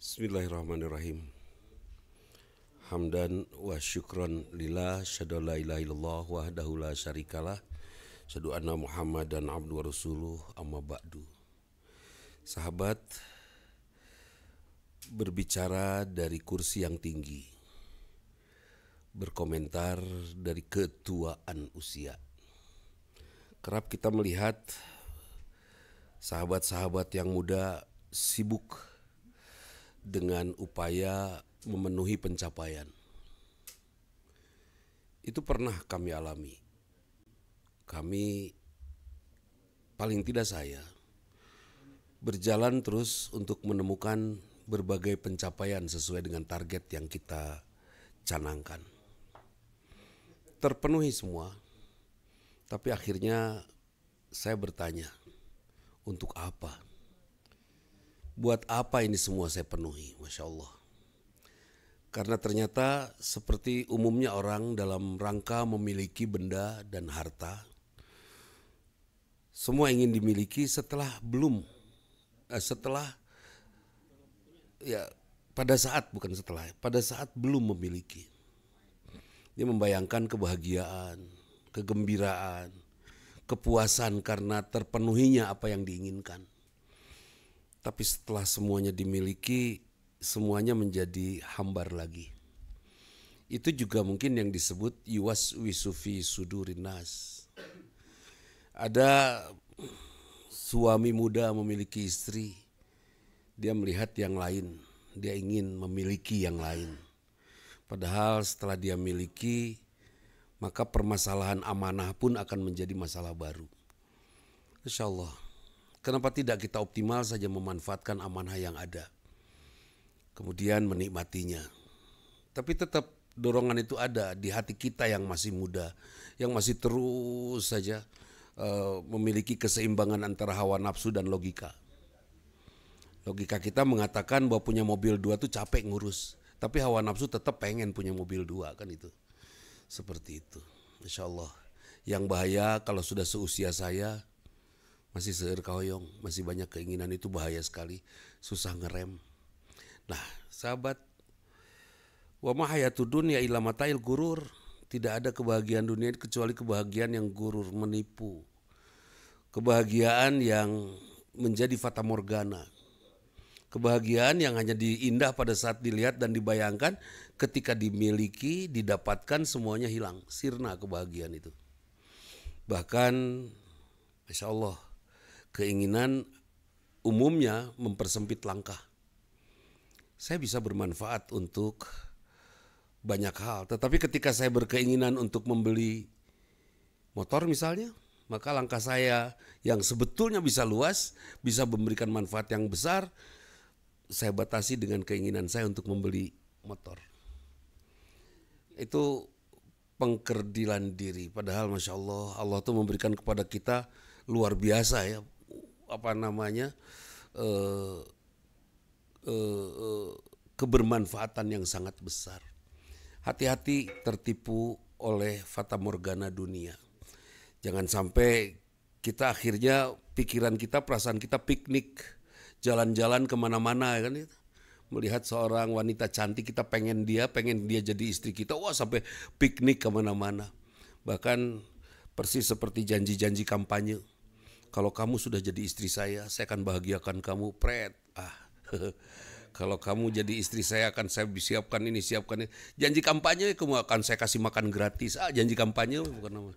Bismillahirrahmanirrahim. Hamdan wa syukran lillah, syadu la ilaha illallah wahdahu la syarikalah, syadu anna Muhammadan abdu wa rasuluh, amma ba'du. Sahabat, berbicara dari kursi yang tinggi, berkomentar dari ketuaan usia. Kerap kita melihat sahabat-sahabat yang muda sibuk dengan upaya memenuhi pencapaian. Itu pernah kami alami. Kami, paling tidak saya, berjalan terus untuk menemukan berbagai pencapaian sesuai dengan target yang kita canangkan. Terpenuhi semua, tapi akhirnya saya bertanya, untuk apa? Buat apa ini semua saya penuhi, Masya Allah. Karena ternyata seperti umumnya orang dalam rangka memiliki benda dan harta, semua ingin dimiliki pada saat belum memiliki. Dia membayangkan kebahagiaan, kegembiraan, kepuasan karena terpenuhinya apa yang diinginkan. Tapi setelah semuanya dimiliki, semuanya menjadi hambar lagi. Itu juga mungkin yang disebut yuwaswisu fi sudurin nas. Ada suami muda memiliki istri, dia melihat yang lain, dia ingin memiliki yang lain. Padahal setelah dia miliki, maka permasalahan amanah pun akan menjadi masalah baru. Insya Allah. Kenapa tidak kita optimal saja memanfaatkan amanah yang ada, kemudian menikmatinya. Tapi tetap dorongan itu ada di hati kita yang masih muda, yang masih terus saja memiliki keseimbangan antara hawa nafsu dan logika. Logika kita mengatakan bahwa punya mobil 2 tuh capek ngurus, tapi hawa nafsu tetap pengen punya mobil 2 kan itu. Seperti itu. Insya Allah. Yang bahaya kalau sudah seusia saya, masih seueur kahoyong, masih banyak keinginan, itu bahaya sekali, susah ngerem. Nah, sahabat, wa ma hayatud dunya illa matail gurur. Tidak ada kebahagiaan dunia kecuali kebahagiaan yang gurur, menipu. Kebahagiaan yang menjadi fata morgana. Kebahagiaan yang hanya indah pada saat dilihat dan dibayangkan, ketika dimiliki, didapatkan, semuanya hilang, sirna kebahagiaan itu. Bahkan, Masya Allah, keinginan umumnya mempersempit langkah. Saya bisa bermanfaat untuk banyak hal, tetapi ketika saya berkeinginan untuk membeli motor misalnya, maka langkah saya yang sebetulnya bisa luas, bisa memberikan manfaat yang besar, saya batasi dengan keinginan saya untuk membeli motor. Itu pengkerdilan diri. Padahal Masya Allah, Allah tuh memberikan kepada kita luar biasa ya, kebermanfaatan yang sangat besar. Hati-hati tertipu oleh fata morgana dunia. Jangan sampai kita akhirnya pikiran kita, perasaan kita piknik, jalan-jalan kemana-mana kan itu. Melihat seorang wanita cantik, kita pengen dia jadi istri kita, wah sampai piknik kemana-mana. Bahkan persis seperti janji-janji kampanye. Kalau kamu sudah jadi istri saya akan bahagiakan kamu, pret. Kalau kamu jadi istri saya akan saya siapkan ini, siapkan ini. Janji kampanye, kamu akan saya kasih makan gratis. Janji kampanye bukan nama.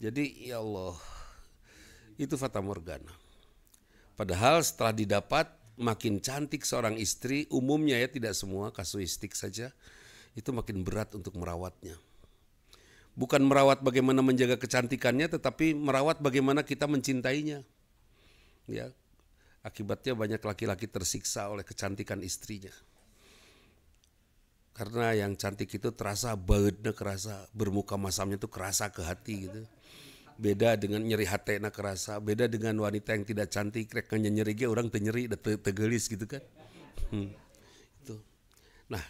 Jadi ya Allah, itu fata morgana. Padahal setelah didapat, makin cantik seorang istri, umumnya ya, tidak semua, kasuistik saja, itu makin berat untuk merawatnya. Bukan merawat bagaimana menjaga kecantikannya, tetapi merawat bagaimana kita mencintainya. Ya, akibatnya banyak laki-laki tersiksa oleh kecantikan istrinya. Karena yang cantik itu terasa bautnya, kerasa bermuka masamnya itu kerasa ke hati gitu. Beda dengan nyeri hatena kerasa, beda dengan wanita yang tidak cantik, rek nyeri ge orang teu nyeri, tegelis gitu kan. Itu. Nah,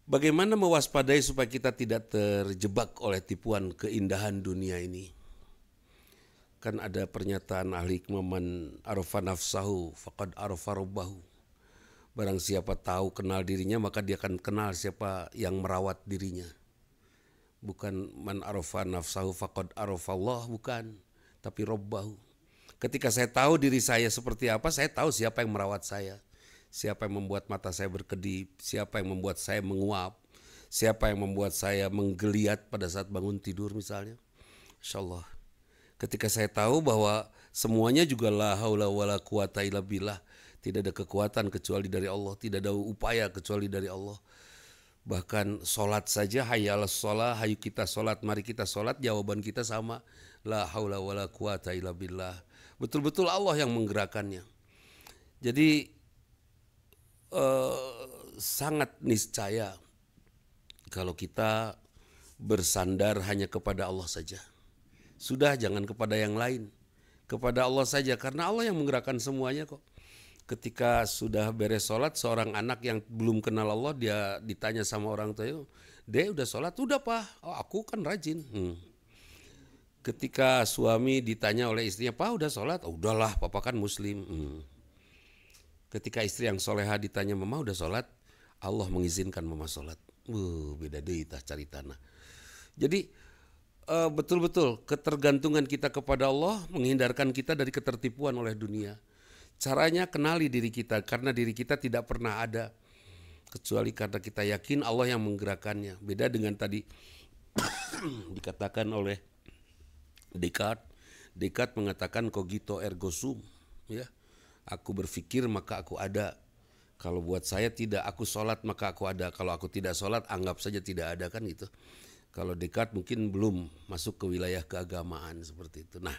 bagaimana mewaspadai supaya kita tidak terjebak oleh tipuan keindahan dunia ini? Kan ada pernyataan ahli hikmah, man arafa nafsahu faqad arafa rabbahu. Barang siapa tahu kenal dirinya, maka dia akan kenal siapa yang merawat dirinya. Bukan man arafa nafsahu faqad arafallah, bukan, tapi robbahu. Ketika saya tahu diri saya seperti apa, saya tahu siapa yang merawat saya. Siapa yang membuat mata saya berkedip, siapa yang membuat saya menguap, siapa yang membuat saya menggeliat pada saat bangun tidur misalnya. Insya Allah. Ketika saya tahu bahwa semuanya juga la haula wala quwata illa billah, tidak ada kekuatan kecuali dari Allah, tidak ada upaya kecuali dari Allah. Bahkan sholat saja, hayya 'alas sholah, hayu kita sholat, mari kita sholat, jawaban kita sama, la haula wala quwata illa billah. Betul-betul Allah yang menggerakkannya. Jadi sangat niscaya kalau kita bersandar hanya kepada Allah saja. Sudah, jangan kepada yang lain, kepada Allah saja, karena Allah yang menggerakkan semuanya kok. Ketika sudah beres sholat, seorang anak yang belum kenal Allah, dia ditanya sama orang tuanya, "Dek, udah sholat?" "Udah, Pak." "Oh, aku kan rajin." Ketika suami ditanya oleh istrinya, "Pak, udah sholat?" "Oh, udahlah, Papa kan muslim." Ketika istri yang soleha ditanya, "Mama udah sholat?" "Allah mengizinkan Mama sholat." Beda deh tah cari tanah. Jadi betul-betul ketergantungan kita kepada Allah menghindarkan kita dari ketertipuan oleh dunia. Caranya kenali diri kita, karena diri kita tidak pernah ada kecuali karena kita yakin Allah yang menggerakkannya. Beda dengan tadi dikatakan oleh Descartes. Descartes mengatakan cogito ergo sum, ya. Aku berpikir maka aku ada. Kalau buat saya tidak, aku sholat maka aku ada. Kalau aku tidak sholat, anggap saja tidak ada, kan gitu. Kalau Descartes mungkin belum masuk ke wilayah keagamaan seperti itu. Nah,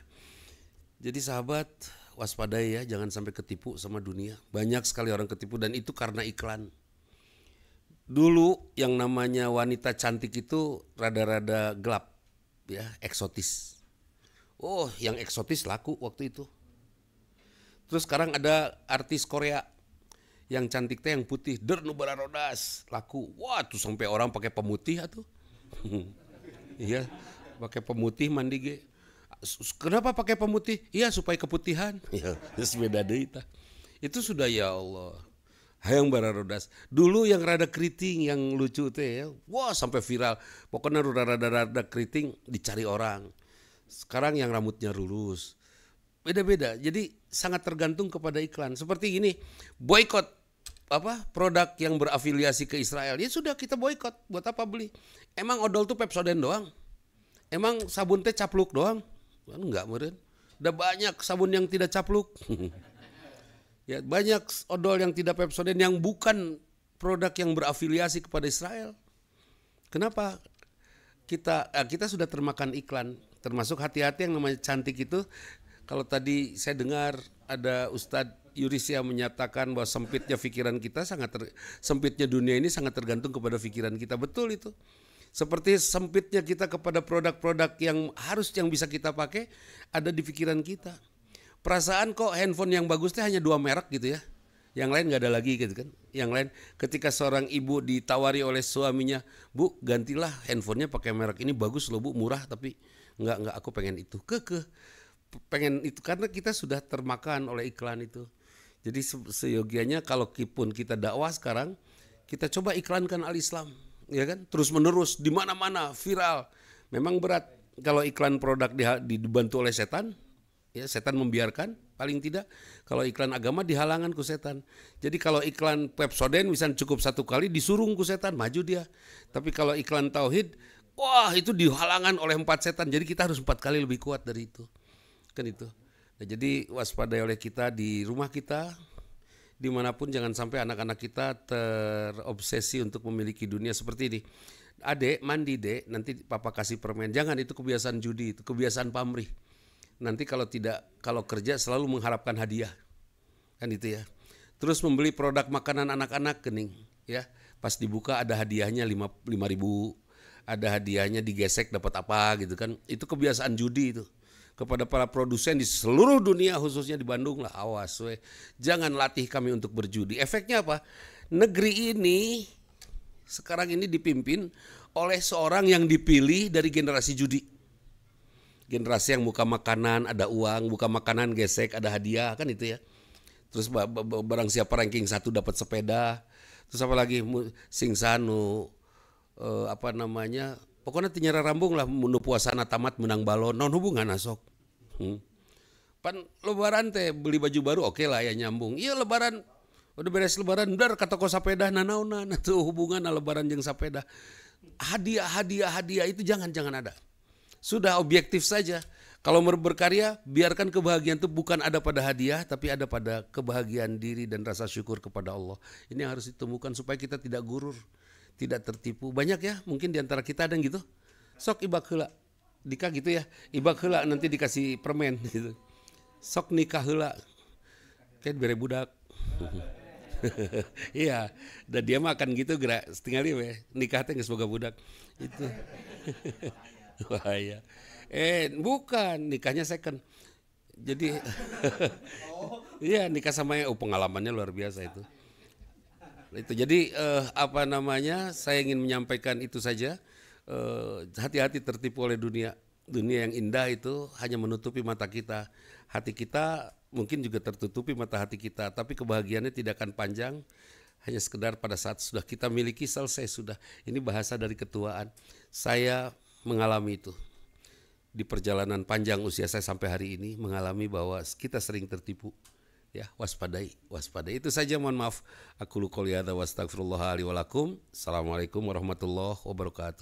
jadi sahabat, waspadai ya, jangan sampai ketipu sama dunia. Banyak sekali orang ketipu dan itu karena iklan. Dulu yang namanya wanita cantik itu rada-rada gelap, ya, eksotis. Oh, yang eksotis laku waktu itu. Terus sekarang ada artis Korea yang cantiknya yang putih, der nu bararodas, laku. Wah, tuh sampai orang pakai pemutih atuh. Iya, pakai pemutih mandi ge. Kenapa pakai pemutih? Iya, supaya keputihan. Ya, beda deui tah. Itu sudah, ya Allah. Hayang bararodas. Dulu yang rada keriting yang lucu teh ya. Wah, sampai viral. Pokoknya rada keriting dicari orang. Sekarang yang rambutnya lurus. Beda-beda. Jadi sangat tergantung kepada iklan. Seperti ini, boykot produk yang berafiliasi ke Israel. Ya sudah, kita boykot. Buat apa beli? Emang odol tuh Pepsodent doang? Emang sabun teh capluk doang? Enggak, meureun. Udah banyak sabun yang tidak capluk. Ya, banyak odol yang tidak Pepsodent yang bukan produk yang berafiliasi kepada Israel. Kenapa? Kita sudah termakan iklan. Termasuk hati-hati yang namanya cantik itu. Kalau tadi saya dengar ada Ustadz Yurisia menyatakan bahwa sempitnya pikiran kita sempitnya dunia ini sangat tergantung kepada pikiran kita. Betul itu. Seperti sempitnya kita kepada produk-produk yang bisa kita pakai ada di pikiran kita. Perasaan kok handphone yang bagus hanya 2 merek gitu ya. Yang lain nggak ada lagi gitu kan. Yang lain ketika seorang ibu ditawari oleh suaminya, "Bu, gantilah handphonenya pakai merek ini, bagus loh Bu, murah, tapi enggak aku pengen itu." Pengen itu karena kita sudah termakan oleh iklan itu. Jadi seyogianya kalau pun kita dakwah sekarang, kita coba iklankan al-Islam, ya kan? Terus menerus di mana-mana viral. Memang berat kalau iklan produk dibantu oleh setan, ya setan membiarkan paling tidak. Kalau iklan agama dihalangan ku setan. Jadi kalau iklan Pepsodent misalnya cukup 1 kali disurung ku setan, maju dia. Tapi kalau iklan tauhid, wah itu dihalangan oleh 4 setan. Jadi kita harus 4 kali lebih kuat dari itu. Kan itu. Nah, jadi waspadai oleh kita di rumah kita, dimanapun jangan sampai anak-anak kita terobsesi untuk memiliki dunia seperti ini. Adek mandi dek, nanti papa kasih permen. Jangan, itu kebiasaan judi, itu kebiasaan pamrih. Nanti kalau kerja selalu mengharapkan hadiah, kan itu ya. Terus membeli produk makanan anak-anak kening, ya. Pas dibuka ada hadiahnya 5.000, ada hadiahnya digesek dapat apa gitu kan. Itu kebiasaan judi itu. Kepada para produsen di seluruh dunia khususnya di Bandung lah, awas we. Jangan latih kami untuk berjudi. Efeknya apa? Negeri ini sekarang ini dipimpin oleh seorang yang dipilih dari generasi judi. Generasi yang buka makanan ada uang, buka makanan gesek ada hadiah, kan itu ya. Terus barang siapa ranking 1 dapat sepeda. Terus apa lagi sing sanu apa namanya? Pokoknya tinyara rambung lah mun puasana tamat menang balon. Non hubungan asok. Pan lebaran teh beli baju baru oke lah ya nyambung. Iya lebaran udah beres lebaran dar kata ko sapeda nanauna tuh hubungan lebaran jeung sapeda. Hadiah itu jangan ada. Sudah objektif saja. Kalau berkarya, biarkan kebahagiaan itu bukan ada pada hadiah, tapi ada pada kebahagiaan diri dan rasa syukur kepada Allah. Ini yang harus ditemukan supaya kita tidak gurur, tidak tertipu. Banyak ya, mungkin diantara kita ada yang gitu. Sok ibak heula, nikah gitu ya. Ibak heula nanti dikasih permen gitu. Sok nikah heula, kayak bere budak. Iya, dan dia makan gitu gerak setengah we nikah teh geus boga budak itu. Bahaya. Bukan, nikahnya second. Jadi iya nikah sama yang pengalamannya luar biasa itu. Itu jadi apa namanya? Saya ingin menyampaikan itu saja. Hati-hati tertipu oleh dunia. Dunia yang indah itu hanya menutupi mata kita. Hati kita mungkin juga tertutupi mata hati kita, tapi kebahagiaannya tidak akan panjang. Hanya sekedar pada saat sudah kita miliki selesai sudah. Ini bahasa dari ketuaan. Saya mengalami itu. Di perjalanan panjang usia saya sampai hari ini mengalami bahwa kita sering tertipu. Ya, waspadai. Itu saja, mohon maaf. Aku qouli hadza wa astaghfirullah li wa lakum. Assalamualaikum warahmatullahi wabarakatuh.